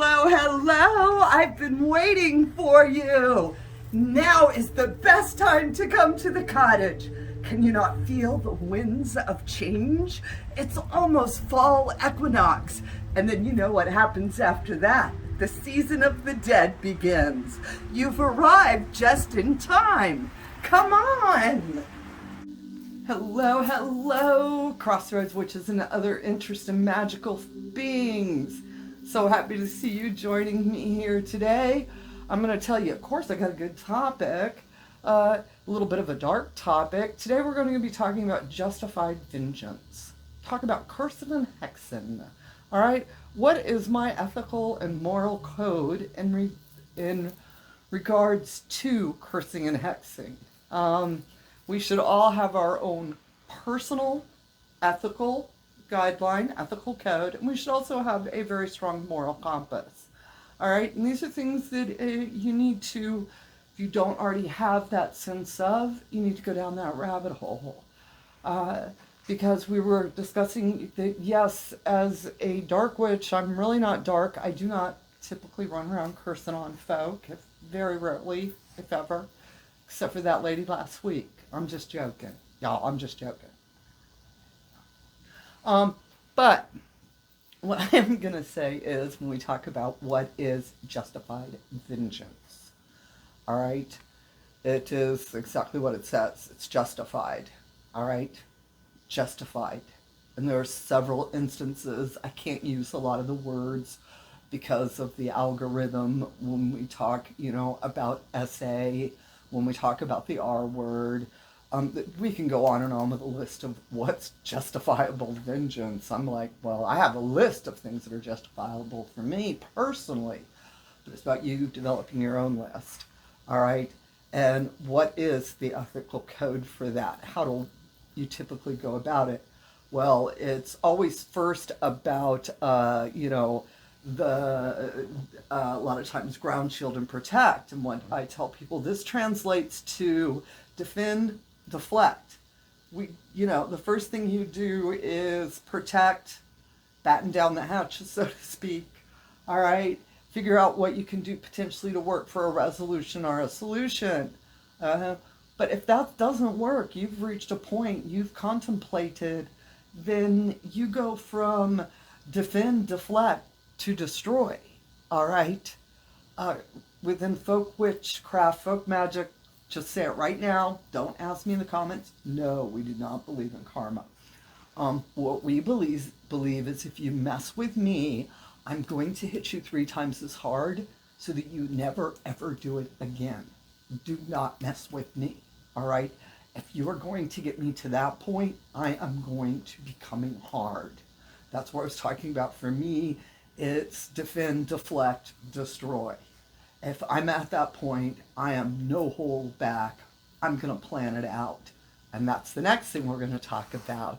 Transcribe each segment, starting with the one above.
Hello, hello. I've been waiting for you. Now is the best time to come to the cottage. Can you not feel the winds of change? It's almost fall equinox. And then you know what happens after that. The season of the dead begins. You've arrived just in time. Come on. Hello, hello, Crossroads Witches and other interesting magical beings. So happy to see you joining me here today. I'm going to tell you, of course, I got a good topic, a little bit of a dark topic. Today we're going to be talking about justified vengeance. Talk about cursing and hexing. All right, what is my ethical and moral code in regards to cursing and hexing? We should all have our own personal ethical guideline, ethical code, and we should also have a very strong moral compass. All right, and these are things that you need to, if you don't already have that sense of, you need to go down that rabbit hole. Because we were discussing that, yes, as a dark witch, I'm really not dark. I do not typically run around cursing on folk, very rarely, if ever, except for that lady last week. I'm just joking. Y'all, I'm just joking. But what I am going to say is when we talk about what is justified vengeance, all right, it is exactly what it says. It's justified, all right, justified. And there are several instances. I can't use a lot of the words because of the algorithm when we talk, about SA, when we talk about the R word. We can go on and on with a list of what's justifiable vengeance. I'm like, well, I have a list of things that are justifiable for me personally, but it's about you developing your own list, all right? And what is the ethical code for that? How do you typically go about it? Well, it's always first about, a lot of times ground, shield, and protect. And what I tell people, this translates to defend, deflect. The first thing you do is protect, batten down the hatches, so to speak. All right, figure out what you can do potentially to work for a resolution or a solution. But if that doesn't work, you've reached a point, you've contemplated, then you go from defend, deflect to destroy. All right, within folk witchcraft, folk magic. Just say it right now. Don't ask me in the comments. No, we do not believe in karma. What we believe is if you mess with me, I'm going to hit you 3 times as hard so that you never, ever do it again. Do not mess with me, all right? If you are going to get me to that point, I am going to be coming hard. That's what I was talking about. For me, it's defend, deflect, destroy. If I'm at that point, I am no hold back. I'm going to plan it out. And that's the next thing we're going to talk about.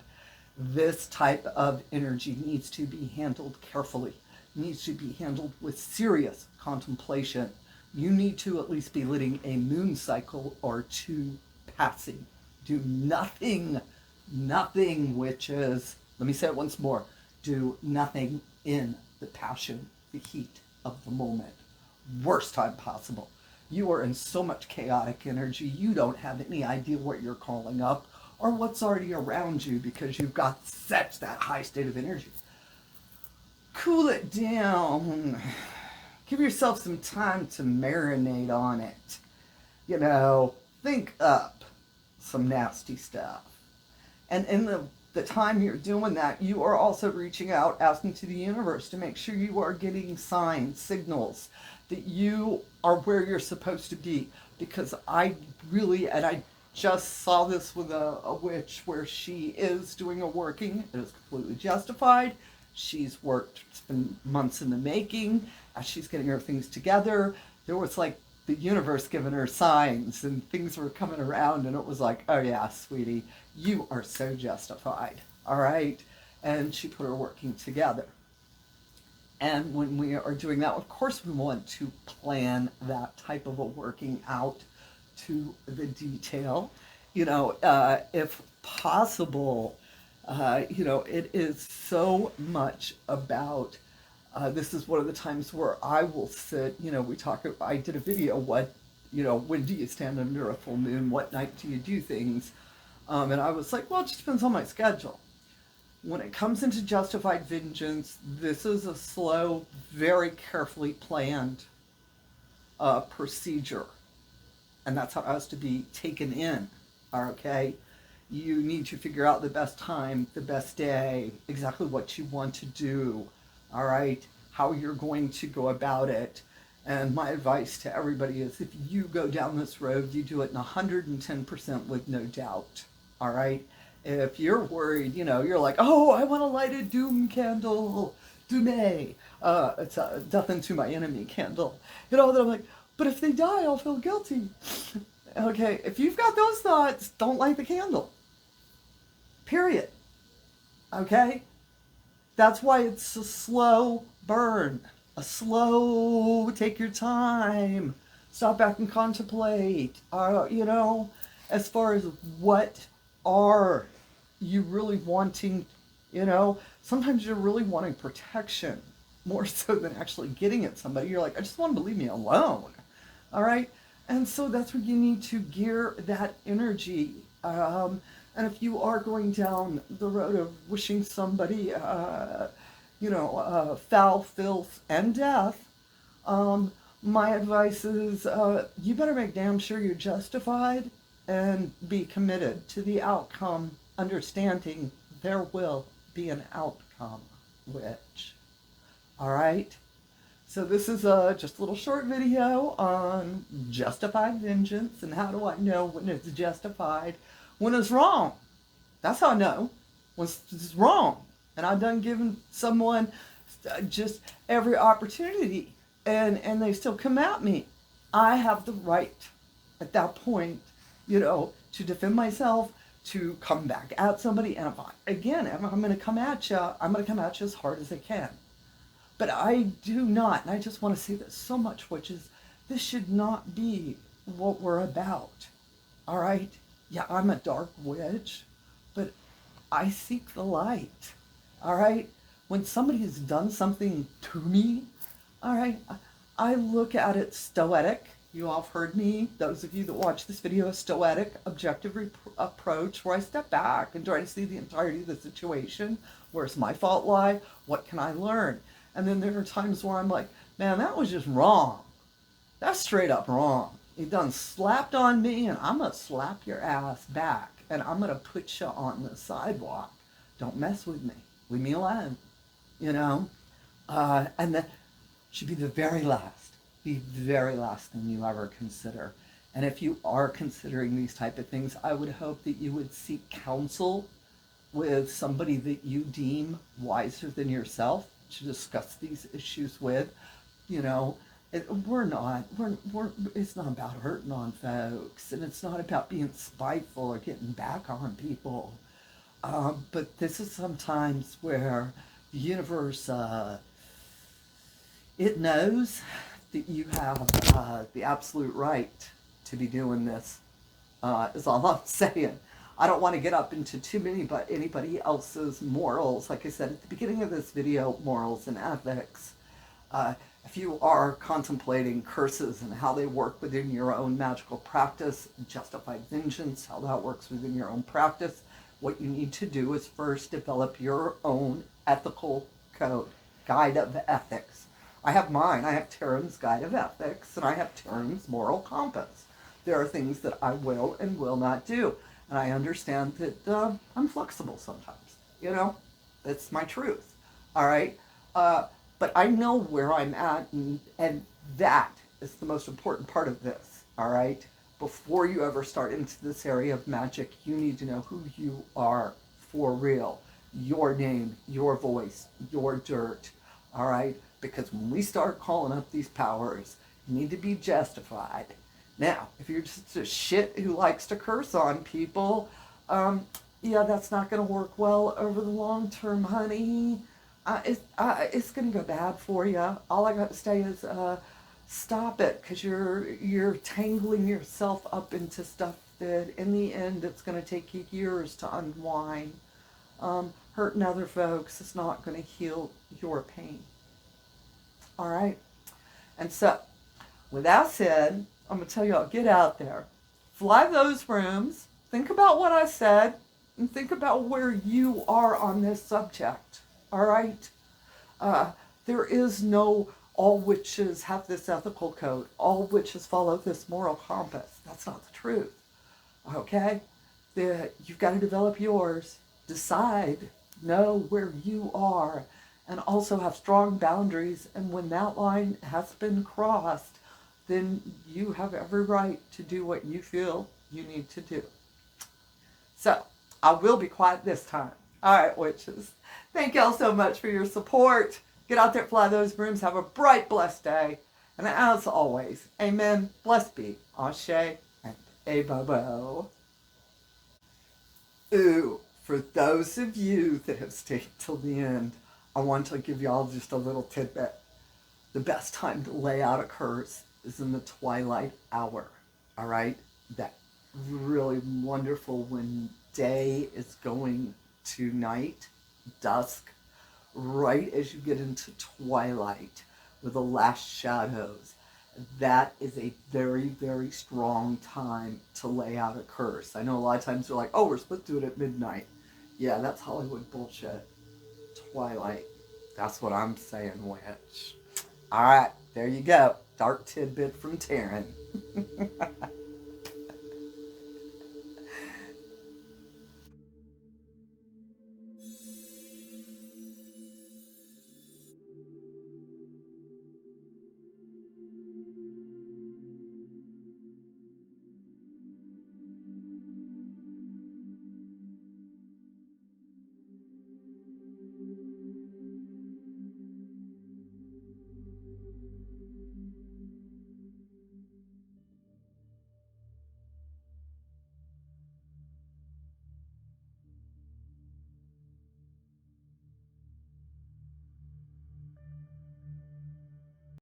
This type of energy needs to be handled carefully, needs to be handled with serious contemplation. You need to at least be letting a moon cycle or 2 passing. Do nothing, witches. Let me say it once more. Do nothing in the passion, the heat of the moment. Worst time possible. You are in so much chaotic energy, you don't have any idea what you're calling up or what's already around you because you've got such that high state of energy. Cool it down. Give yourself some time to marinate on it. Think up some nasty stuff. And in the time you're doing that, you are also reaching out, asking to the universe to make sure you are getting signs, signals, that you are where you're supposed to be. Because I just saw this with a witch where she is doing a working. It is completely justified. She's worked, it's been months in the making. As she's getting her things together, there was like the universe giving her signs and things were coming around, and it was like, oh yeah, sweetie, you are so justified, all right? And she put her working together. And when we are doing that, of course, we want to plan that type of a working out to the detail. If possible, it is so much about This is one of the times where I will sit, I did a video, when do you stand under a full moon? What night do you do things? And I was like, well, it just depends on my schedule. When it comes into justified vengeance, this is a slow, very carefully planned procedure. And that's how it has to be taken in, okay? You need to figure out the best time, the best day, exactly what you want to do, all right? How you're going to go about it. And my advice to everybody is if you go down this road, you do it in 110% with no doubt, all right? If you're worried, you're like, oh, I want to light a doom candle, doom. It's a death into my enemy candle. Then I'm like, but if they die, I'll feel guilty. Okay, if you've got those thoughts, don't light the candle. Period. Okay? That's why it's a slow burn. A slow, take your time. Stop back and contemplate. As far as what are you really wanting, sometimes you're really wanting protection more so than actually getting at somebody. You're like, I just want them to leave me alone. All right? And so that's where you need to gear that energy. And if you are going down the road of wishing somebody, foul, filth, and death, my advice is you better make damn sure you're justified and be committed to the outcome, understanding there will be an outcome, witch. All right? So this is just a little short video on justified vengeance and how do I know when it's justified, when it's wrong. That's how I know when it's wrong. And I've done given someone just every opportunity and they still come at me. I have the right at that point, to defend myself, to come back at somebody. And if I'm going to come at you, I'm going to come at you as hard as I can. But I do not, and I just want to say this so much, which is this should not be what we're about. All right? Yeah, I'm a dark witch, but I seek the light. All right? When somebody has done something to me, all right, I look at it stoic. You all have heard me, those of you that watch this video, a stoic, objective approach where I step back and try to see the entirety of the situation. Where's my fault lie? What can I learn? And then there are times where I'm like, man, that was just wrong. That's straight up wrong. You done slapped on me and I'm going to slap your ass back and I'm going to put you on the sidewalk. Don't mess with me. Leave me alone. And that should be the very last thing you ever consider. And if you are considering these type of things, I would hope that you would seek counsel with somebody that you deem wiser than yourself to discuss these issues with. It's not about hurting on folks, and it's not about being spiteful or getting back on people. But this is sometimes where the universe, it knows that you have the absolute right to be doing this, is all I'm saying. I don't want to get up into too many, but anybody else's morals. Like I said at the beginning of this video, morals and ethics. If you are contemplating curses and how they work within your own magical practice, justified vengeance, how that works within your own practice, what you need to do is first develop your own ethical code, guide of ethics. I have mine. I have Taren's Guide of Ethics, and I have Taren's Moral Compass. There are things that I will and will not do. And I understand that I'm flexible sometimes, That's my truth, all right? But I know where I'm at, and that is the most important part of this, all right? Before you ever start into this area of magic, you need to know who you are for real. Your name, your voice, your dirt, all right? Because when we start calling up these powers, you need to be justified. Now, if you're just a shit who likes to curse on people, that's not going to work well over the long term, honey. It's going to go bad for you. All I got to say is stop it, because you're tangling yourself up into stuff that in the end it's going to take you years to unwind. Hurting other folks is not going to heal your pain. All right. And so, with that said, I'm going to tell y'all, get out there. Fly those rooms. Think about what I said. And think about where you are on this subject. All right? There is no all witches have this ethical code. All witches follow this moral compass. That's not the truth. Okay? You've got to develop yours. Decide. Know where you are. And also have strong boundaries. And when that line has been crossed, then you have every right to do what you feel you need to do. So, I will be quiet this time. All right, witches. Thank y'all so much for your support. Get out there, fly those brooms. Have a bright, blessed day. And as always, amen, blessed be, Ashe, and A-Bobo. Ooh, for those of you that have stayed till the end, I want to give y'all just a little tidbit. The best time to lay out a curse is in the twilight hour, all right? That really wonderful when day is going to night, dusk, right as you get into twilight with the last shadows. That is a very, very strong time to lay out a curse. I know a lot of times they're like, oh, we're supposed to do it at midnight. Yeah, that's Hollywood bullshit. Twilight. That's what I'm saying, witch. All right, there you go. Dark tidbit from Taren.